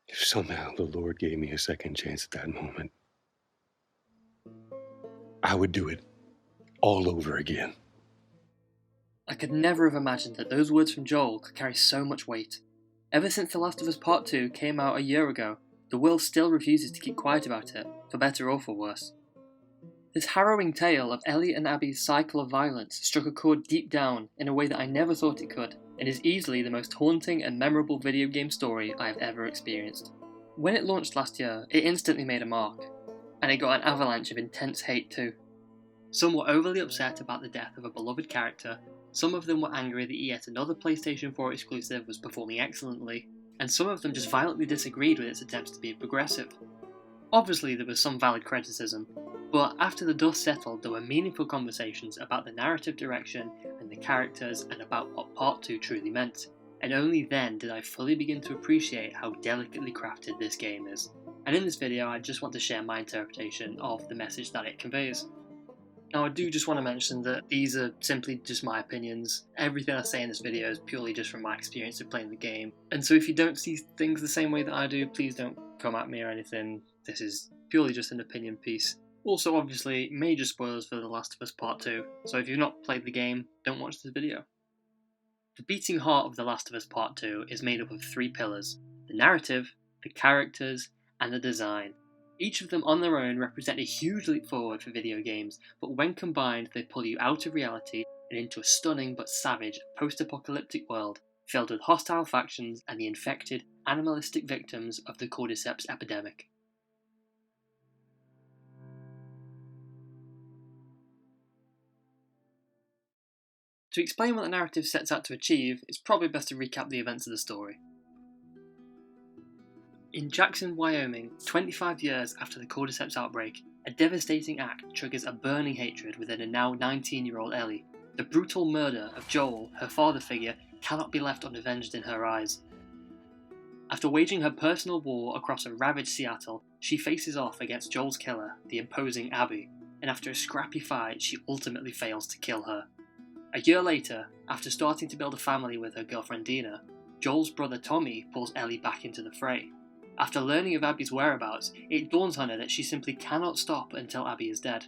If somehow the Lord gave me a second chance at that moment, I would do it all over again. I could never have imagined that those words from Joel could carry so much weight. Ever since The Last of Us Part 2 came out a year ago, the world still refuses to keep quiet about it, for better or for worse. This harrowing tale of Ellie and Abby's cycle of violence struck a chord deep down in a way that I never thought it could, and is easily the most haunting and memorable video game story I have ever experienced. When it launched last year, it instantly made a mark, and it got an avalanche of intense hate too. Some were overly upset about the death of a beloved character, some of them were angry that yet another PlayStation 4 exclusive was performing excellently, and some of them just violently disagreed with its attempts to be progressive. Obviously there was some valid criticism, but after the dust settled there were meaningful conversations about the narrative direction and the characters and about what Part 2 truly meant, and only then did I fully begin to appreciate how delicately crafted this game is. And in this video I just want to share my interpretation of the message that it conveys. Now I do just want to mention that these are simply just my opinions. Everything I say in this video is purely just from my experience of playing the game. And so if you don't see things the same way that I do, please don't come at me or anything. This is purely just an opinion piece. Also obviously, major spoilers for The Last of Us Part 2, so if you've not played the game, don't watch this video. The beating heart of The Last of Us Part 2 is made up of 3 pillars: the narrative, the characters, and the design. Each of them on their own represent a huge leap forward for video games, but when combined they pull you out of reality and into a stunning but savage post-apocalyptic world filled with hostile factions and the infected, animalistic victims of the cordyceps epidemic. To explain what the narrative sets out to achieve, it's probably best to recap the events of the story. In Jackson, Wyoming, 25 years after the cordyceps outbreak, a devastating act triggers a burning hatred within a now 19-year-old Ellie. The brutal murder of Joel, her father figure, cannot be left unavenged in her eyes. After waging her personal war across a ravaged Seattle, she faces off against Joel's killer, the imposing Abby, and after a scrappy fight, she ultimately fails to kill her. A year later, after starting to build a family with her girlfriend Dina, Joel's brother Tommy pulls Ellie back into the fray. After learning of Abby's whereabouts, it dawns on her that she simply cannot stop until Abby is dead.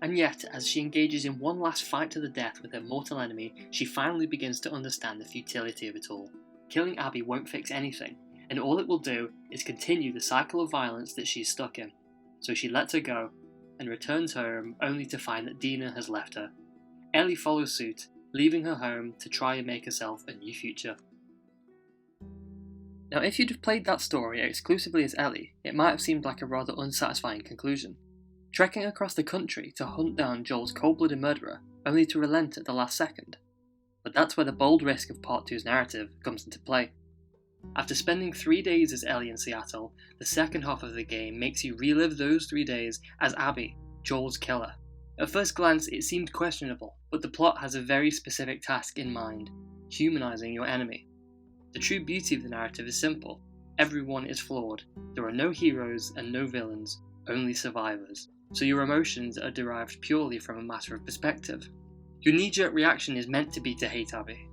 And yet, as she engages in one last fight to the death with her mortal enemy, she finally begins to understand the futility of it all. Killing Abby won't fix anything, and all it will do is continue the cycle of violence that she's stuck in. So she lets her go, and returns home only to find that Dina has left her. Ellie follows suit, leaving her home to try and make herself a new future. Now if you'd have played that story exclusively as Ellie, it might have seemed like a rather unsatisfying conclusion. Trekking across the country to hunt down Joel's cold-blooded murderer, only to relent at the last second. But that's where the bold risk of Part 2's narrative comes into play. After spending 3 days as Ellie in Seattle, the second half of the game makes you relive those 3 days as Abby, Joel's killer. At first glance it seemed questionable, but the plot has a very specific task in mind: humanizing your enemy. The true beauty of the narrative is simple. Everyone is flawed. There are no heroes and no villains, only survivors. So your emotions are derived purely from a matter of perspective. Your knee-jerk reaction is meant to be to hate Abby.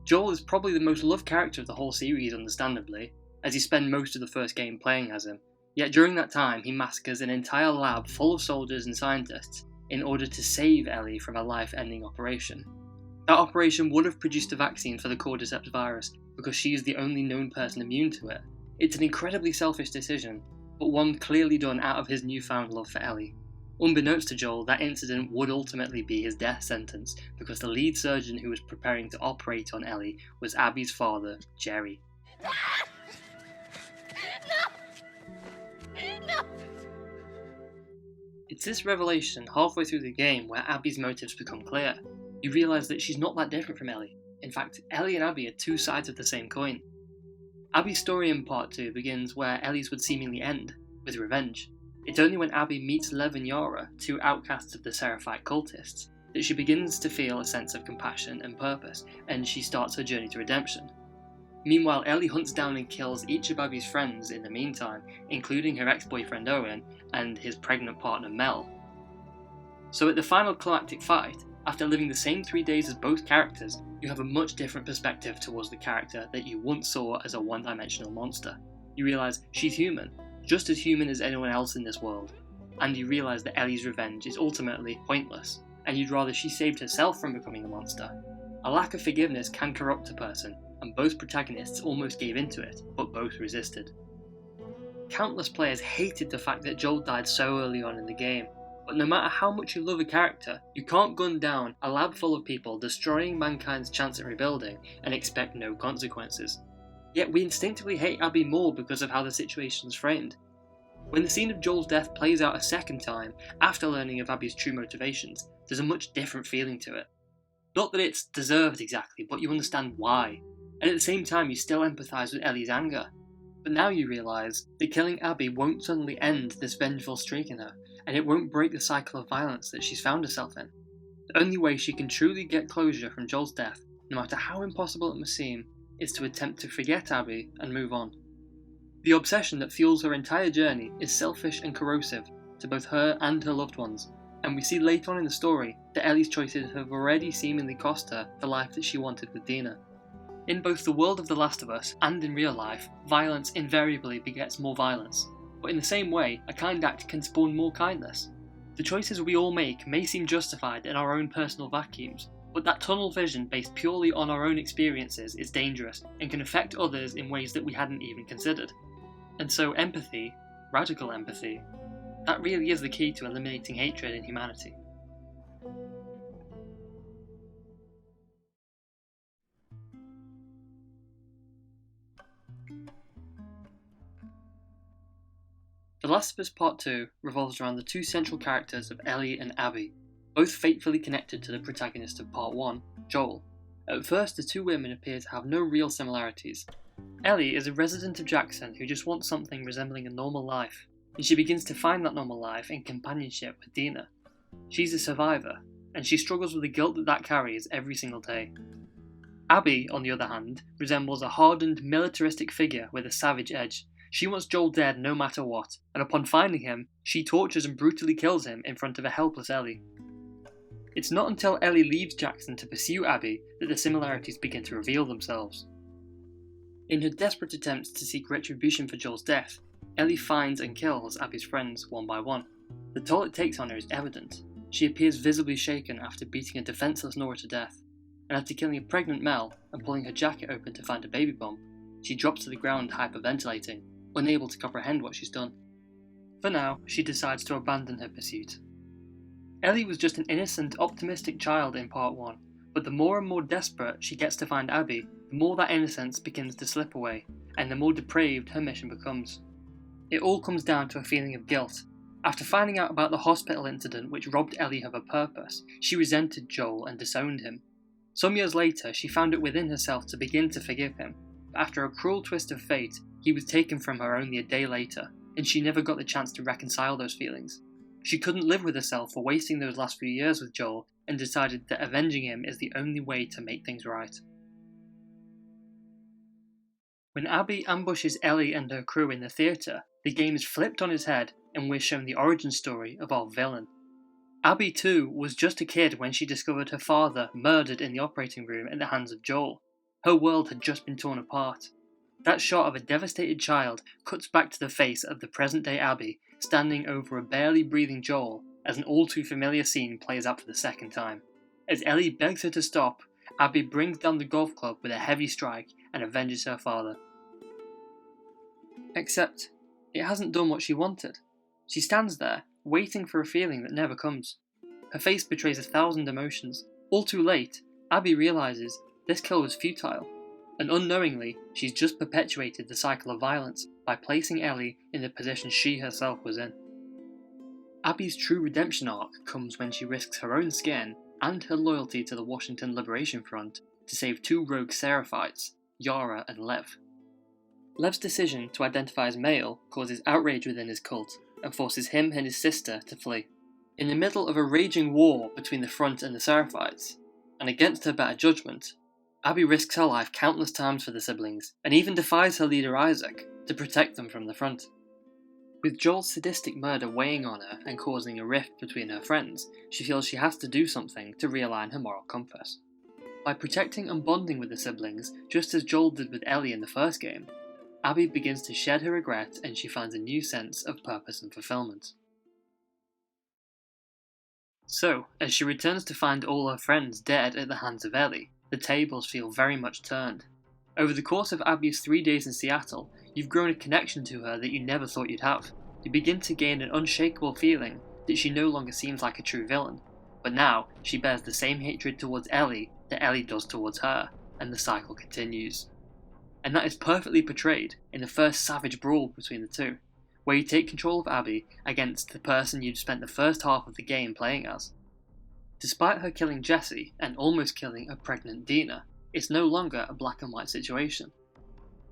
Joel is probably the most loved character of the whole series, understandably, as you spend most of the first game playing as him. Yet during that time he massacres an entire lab full of soldiers and scientists in order to save Ellie from a life-ending operation. That operation would have produced a vaccine for the cordyceps virus, because she is the only known person immune to it. It's an incredibly selfish decision, but one clearly done out of his newfound love for Ellie. Unbeknownst to Joel, that incident would ultimately be his death sentence, because the lead surgeon who was preparing to operate on Ellie was Abby's father, Jerry. No! It's this revelation halfway through the game where Abby's motives become clear. You realise that she's not that different from Ellie. In fact, Ellie and Abby are two sides of the same coin. Abby's story in Part 2 begins where Ellie's would seemingly end, with revenge. It's only when Abby meets Lev and Yara, two outcasts of the Seraphite cultists, that she begins to feel a sense of compassion and purpose, and she starts her journey to redemption. Meanwhile, Ellie hunts down and kills each of Abby's friends in the meantime, including her ex-boyfriend Owen and his pregnant partner Mel. So at the final climactic fight, after living the same 3 days as both characters, you have a much different perspective towards the character that you once saw as a one-dimensional monster. You realise she's human, just as human as anyone else in this world, and you realise that Ellie's revenge is ultimately pointless, and you'd rather she saved herself from becoming a monster. A lack of forgiveness can corrupt a person, and both protagonists almost gave into it, but both resisted. Countless players hated the fact that Joel died so early on in the game, but no matter how much you love a character, you can't gun down a lab full of people destroying mankind's chance at rebuilding and expect no consequences. Yet we instinctively hate Abby more because of how the situation's framed. When the scene of Joel's death plays out a second time, after learning of Abby's true motivations, there's a much different feeling to it. Not that it's deserved exactly, but you understand why, and at the same time you still empathise with Ellie's anger. But now you realise that killing Abby won't suddenly end this vengeful streak in her, and it won't break the cycle of violence that she's found herself in. The only way she can truly get closure from Joel's death, no matter how impossible it must seem, is to attempt to forget Abby and move on. The obsession that fuels her entire journey is selfish and corrosive to both her and her loved ones, and we see later on in the story that Ellie's choices have already seemingly cost her the life that she wanted with Dina. In both the world of The Last of Us and in real life, violence invariably begets more violence, but in the same way, a kind act can spawn more kindness. The choices we all make may seem justified in our own personal vacuums, but that tunnel vision based purely on our own experiences is dangerous and can affect others in ways that we hadn't even considered. And so empathy, radical empathy, that really is the key to eliminating hatred in humanity. The Last of Us Part 2 revolves around the two central characters of Ellie and Abby, both fatefully connected to the protagonist of Part 1, Joel. At first, the two women appear to have no real similarities. Ellie is a resident of Jackson who just wants something resembling a normal life, and she begins to find that normal life in companionship with Dina. She's a survivor, and she struggles with the guilt that carries every single day. Abby, on the other hand, resembles a hardened, militaristic figure with a savage edge. She wants Joel dead no matter what, and upon finding him, she tortures and brutally kills him in front of a helpless Ellie. It's not until Ellie leaves Jackson to pursue Abby that the similarities begin to reveal themselves. In her desperate attempts to seek retribution for Joel's death, Ellie finds and kills Abby's friends one by one. The toll it takes on her is evident. She appears visibly shaken after beating a defenseless Nora to death, and after killing a pregnant Mel and pulling her jacket open to find a baby bump, she drops to the ground hyperventilating, unable to comprehend what she's done. For now, she decides to abandon her pursuit. Ellie was just an innocent, optimistic child in Part 1, but the more and more desperate she gets to find Abby, the more that innocence begins to slip away, and the more depraved her mission becomes. It all comes down to a feeling of guilt. After finding out about the hospital incident which robbed Ellie of her purpose, she resented Joel and disowned him. Some years later, she found it within herself to begin to forgive him, but after a cruel twist of fate, he was taken from her only a day later, and she never got the chance to reconcile those feelings. She couldn't live with herself for wasting those last few years with Joel, and decided that avenging him is the only way to make things right. When Abby ambushes Ellie and her crew in the theatre, the game is flipped on its head and we're shown the origin story of our villain. Abby too was just a kid when she discovered her father murdered in the operating room at the hands of Joel. Her world had just been torn apart. That shot of a devastated child cuts back to the face of the present-day Abby, standing over a barely breathing Joel, as an all-too-familiar scene plays out for the second time. As Ellie begs her to stop, Abby brings down the golf club with a heavy strike and avenges her father. Except, it hasn't done what she wanted. She stands there, waiting for a feeling that never comes. Her face betrays 1,000 emotions. All too late, Abby realises this kill was futile, and unknowingly, she's just perpetuated the cycle of violence by placing Ellie in the position she herself was in. Abby's true redemption arc comes when she risks her own skin and her loyalty to the Washington Liberation Front to save two rogue Seraphites, Yara and Lev. Lev's decision to identify as male causes outrage within his cult and forces him and his sister to flee. In the middle of a raging war between the Front and the Seraphites, and against her better judgment, Abby risks her life countless times for the siblings, and even defies her leader Isaac to protect them from the Front. With Joel's sadistic murder weighing on her and causing a rift between her friends, she feels she has to do something to realign her moral compass. By protecting and bonding with the siblings, just as Joel did with Ellie in the first game, Abby begins to shed her regret and she finds a new sense of purpose and fulfillment. So, as she returns to find all her friends dead at the hands of Ellie, the tables feel very much turned. Over the course of Abby's 3 days in Seattle, you've grown a connection to her that you never thought you'd have. You begin to gain an unshakable feeling that she no longer seems like a true villain, but now she bears the same hatred towards Ellie that Ellie does towards her, and the cycle continues. And that is perfectly portrayed in the first savage brawl between the two, where you take control of Abby against the person you'd spent the first half of the game playing as. Despite her killing Jesse and almost killing a pregnant Dina, it's no longer a black and white situation.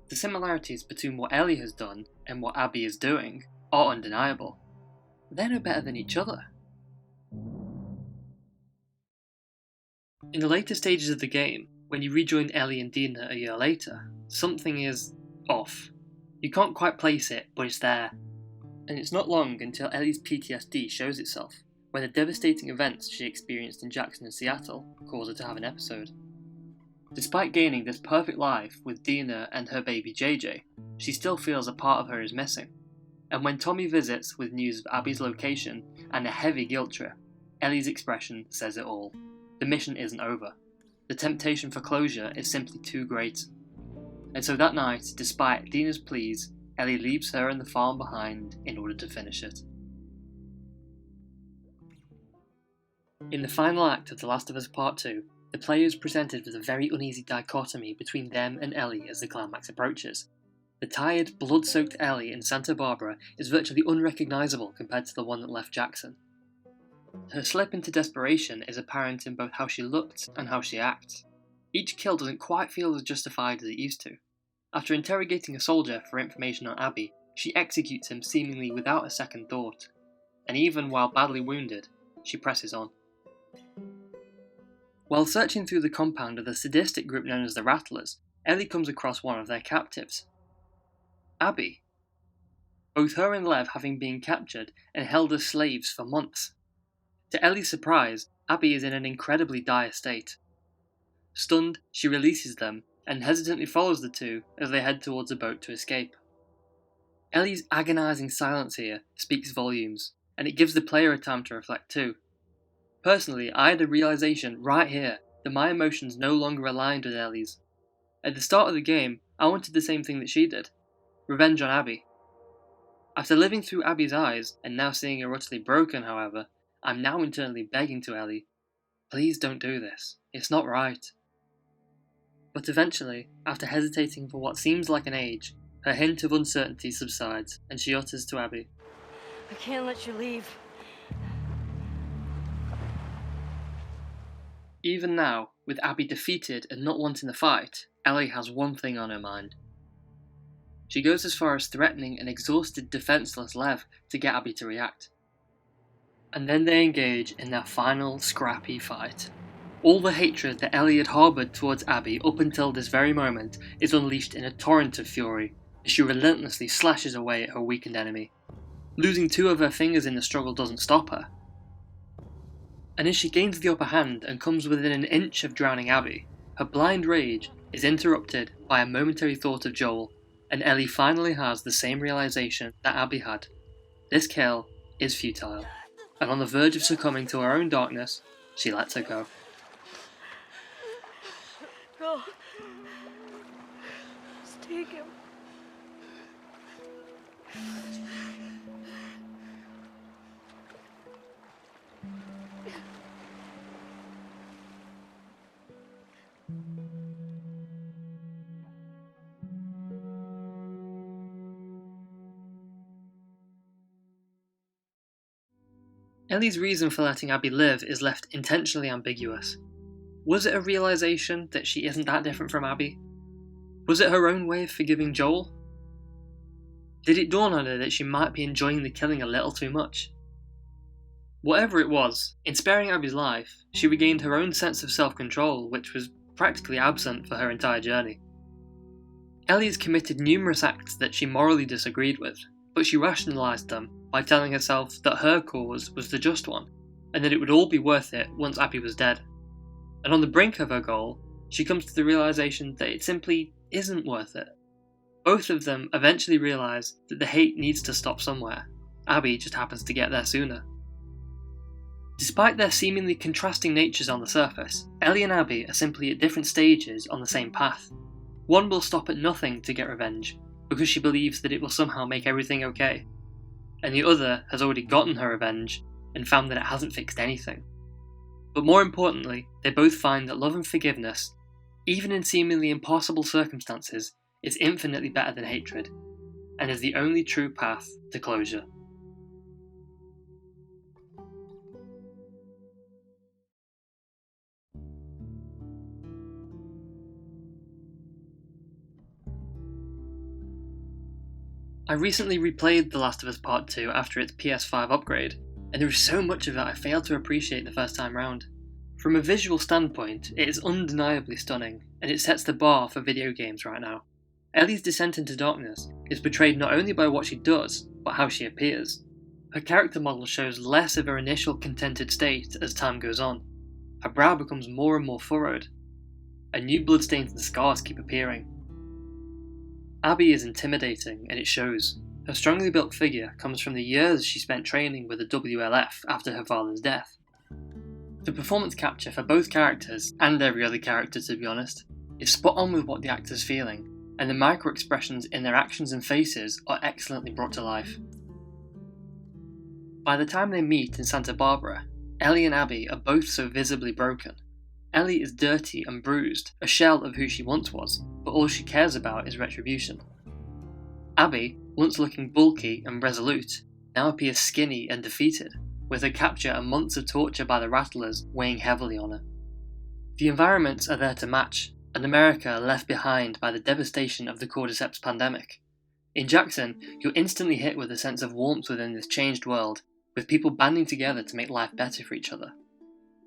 The similarities between what Ellie has done and what Abby is doing are undeniable. They're no better than each other. In the later stages of the game, when you rejoin Ellie and Dina a year later, something is off. You can't quite place it, but it's there. And it's not long until Ellie's PTSD shows itself, when the devastating events she experienced in Jackson and Seattle cause her to have an episode. Despite gaining this perfect life with Dina and her baby JJ, she still feels a part of her is missing. And when Tommy visits with news of Abby's location and a heavy guilt trip, Ellie's expression says it all. The mission isn't over. The temptation for closure is simply too great. And so that night, despite Dina's pleas, Ellie leaves her and the farm behind in order to finish it. In the final act of The Last of Us Part 2, the player is presented with a very uneasy dichotomy between them and Ellie as the climax approaches. The tired, blood-soaked Ellie in Santa Barbara is virtually unrecognisable compared to the one that left Jackson. Her slip into desperation is apparent in both how she looked and how she acts. Each kill doesn't quite feel as justified as it used to. After interrogating a soldier for information on Abby, she executes him seemingly without a second thought. And even while badly wounded, she presses on. While searching through the compound of the sadistic group known as the Rattlers, Ellie comes across one of their captives. Abby. Both her and Lev having been captured and held as slaves for months. To Ellie's surprise, Abby is in an incredibly dire state. Stunned, she releases them and hesitantly follows the two as they head towards a boat to escape. Ellie's agonising silence here speaks volumes, and it gives the player a time to reflect too. Personally, I had a realisation right here that my emotions no longer aligned with Ellie's. At the start of the game, I wanted the same thing that she did. Revenge on Abby. After living through Abby's eyes, and now seeing her utterly broken, however, I'm now internally begging to Ellie, please don't do this. It's not right. But eventually, after hesitating for what seems like an age, her hint of uncertainty subsides, and she utters to Abby, I can't let you leave. Even now, with Abby defeated and not wanting the fight, Ellie has one thing on her mind. She goes as far as threatening an exhausted, defenceless Lev to get Abby to react. And then they engage in their final, scrappy fight. All the hatred that Ellie had harboured towards Abby up until this very moment is unleashed in a torrent of fury as she relentlessly slashes away at her weakened enemy. Losing 2 of her fingers in the struggle doesn't stop her. And as she gains the upper hand and comes within an inch of drowning Abby, her blind rage is interrupted by a momentary thought of Joel, and Ellie finally has the same realisation that Abby had. This kill is futile, and on the verge of succumbing to her own darkness, she lets her go. Go. Just take him. Ellie's reason for letting Abby live is left intentionally ambiguous. Was it a realisation that she isn't that different from Abby? Was it her own way of forgiving Joel? Did it dawn on her that she might be enjoying the killing a little too much? Whatever it was, in sparing Abby's life, she regained her own sense of self-control, which was practically absent for her entire journey. Ellie has committed numerous acts that she morally disagreed with, but she rationalised them by telling herself that her cause was the just one, and that it would all be worth it once Abby was dead. And on the brink of her goal, she comes to the realisation that it simply isn't worth it. Both of them eventually realise that the hate needs to stop somewhere. Abby just happens to get there sooner. Despite their seemingly contrasting natures on the surface, Ellie and Abby are simply at different stages on the same path. One will stop at nothing to get revenge, because she believes that it will somehow make everything okay, and the other has already gotten her revenge and found that it hasn't fixed anything. But more importantly, they both find that love and forgiveness, even in seemingly impossible circumstances, is infinitely better than hatred, and is the only true path to closure. I recently replayed The Last of Us Part 2 after its PS5 upgrade, and there is so much of it I failed to appreciate the first time round. From a visual standpoint, it is undeniably stunning, and it sets the bar for video games right now. Ellie's descent into darkness is portrayed not only by what she does, but how she appears. Her character model shows less of her initial contented state as time goes on. Her brow becomes more and more furrowed, and new bloodstains and scars keep appearing. Abby is intimidating, and it shows. Her strongly built figure comes from the years she spent training with the WLF after her father's death. The performance capture for both characters, and every other character to be honest, is spot on with what the actor's feeling, and the micro-expressions in their actions and faces are excellently brought to life. By the time they meet in Santa Barbara, Ellie and Abby are both so visibly broken. Ellie is dirty and bruised, a shell of who she once was, but all she cares about is retribution. Abby, once looking bulky and resolute, now appears skinny and defeated, with her capture and months of torture by the Rattlers weighing heavily on her. The environments are there to match, and America left behind by the devastation of the cordyceps pandemic. In Jackson, you're instantly hit with a sense of warmth within this changed world, with people banding together to make life better for each other.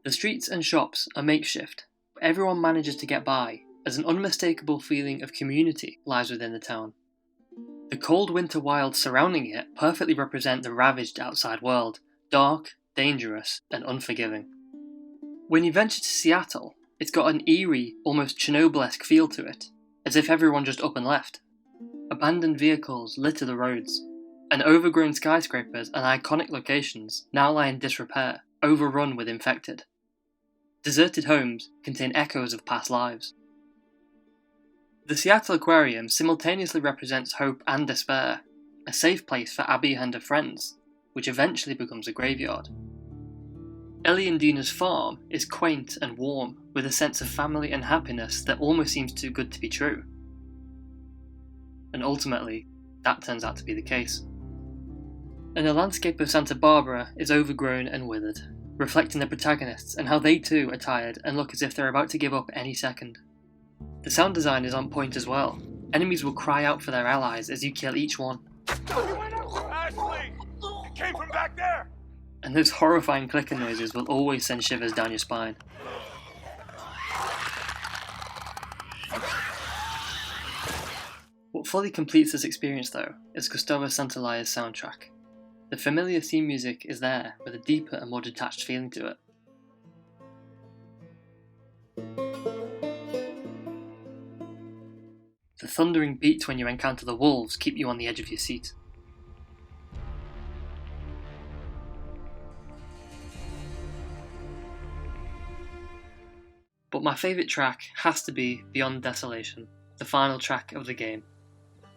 The streets and shops are makeshift, but everyone manages to get by, as an unmistakable feeling of community lies within the town. The cold winter wilds surrounding it perfectly represent the ravaged outside world, dark, dangerous, and unforgiving. When you venture to Seattle, it's got an eerie, almost Chernobyl-esque feel to it, as if everyone just up and left. Abandoned vehicles litter the roads, and overgrown skyscrapers and iconic locations now lie in disrepair, overrun with infected. Deserted homes contain echoes of past lives. The Seattle Aquarium simultaneously represents hope and despair, a safe place for Abby and her friends, which eventually becomes a graveyard. Ellie and Dina's farm is quaint and warm, with a sense of family and happiness that almost seems too good to be true. And ultimately, that turns out to be the case. And the landscape of Santa Barbara is overgrown and withered, reflecting the protagonists and how they too are tired and look as if they're about to give up any second. The sound design is on point as well. Enemies will cry out for their allies as you kill each one. Ashley! It came from back there! And those horrifying clicking noises will always send shivers down your spine. What fully completes this experience though is Gustavo Santaolla's soundtrack. The familiar theme music is there with a deeper and more detached feeling to it. The thundering beats when you encounter the wolves keep you on the edge of your seat. But my favourite track has to be Beyond Desolation, the final track of the game.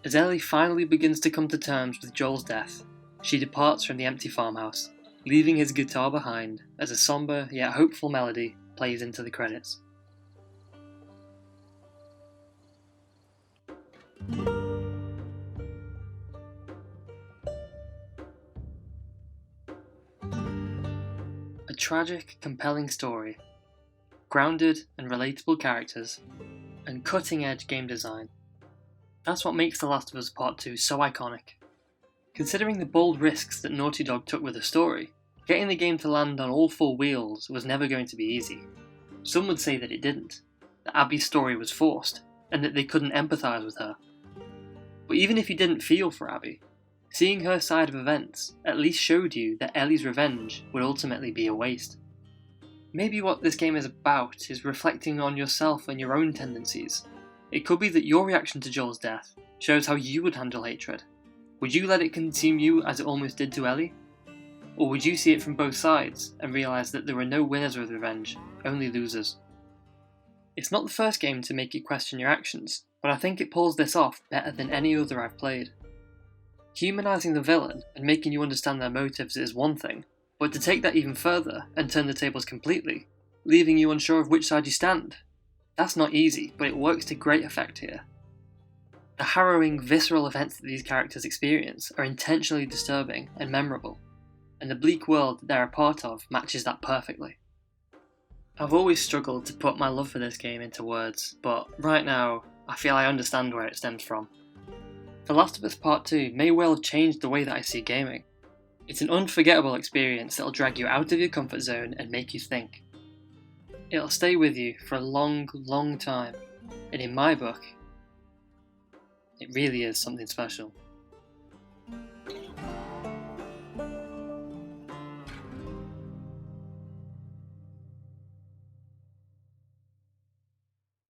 As Ellie finally begins to come to terms with Joel's death, she departs from the empty farmhouse, leaving his guitar behind as a somber yet hopeful melody plays into the credits. A tragic, compelling story, grounded and relatable characters, and cutting-edge game design. That's what makes The Last of Us Part 2 so iconic. Considering the bold risks that Naughty Dog took with the story, getting the game to land on all four wheels was never going to be easy. Some would say that it didn't, that Abby's story was forced, and that they couldn't empathise with her. But even if you didn't feel for Abby, seeing her side of events at least showed you that Ellie's revenge would ultimately be a waste. Maybe what this game is about is reflecting on yourself and your own tendencies. It could be that your reaction to Joel's death shows how you would handle hatred. Would you let it consume you as it almost did to Ellie? Or would you see it from both sides and realise that there are no winners with revenge, only losers? It's not the first game to make you question your actions, but I think it pulls this off better than any other I've played. Humanising the villain and making you understand their motives is one thing, but to take that even further and turn the tables completely, leaving you unsure of which side you stand, that's not easy, but it works to great effect here. The harrowing, visceral events that these characters experience are intentionally disturbing and memorable, and the bleak world that they're a part of matches that perfectly. I've always struggled to put my love for this game into words, but right now, I feel I understand where it stems from. The Last of Us Part 2 may well have changed the way that I see gaming. It's an unforgettable experience that'll drag you out of your comfort zone and make you think. It'll stay with you for a long, long time, and in my book, it really is something special.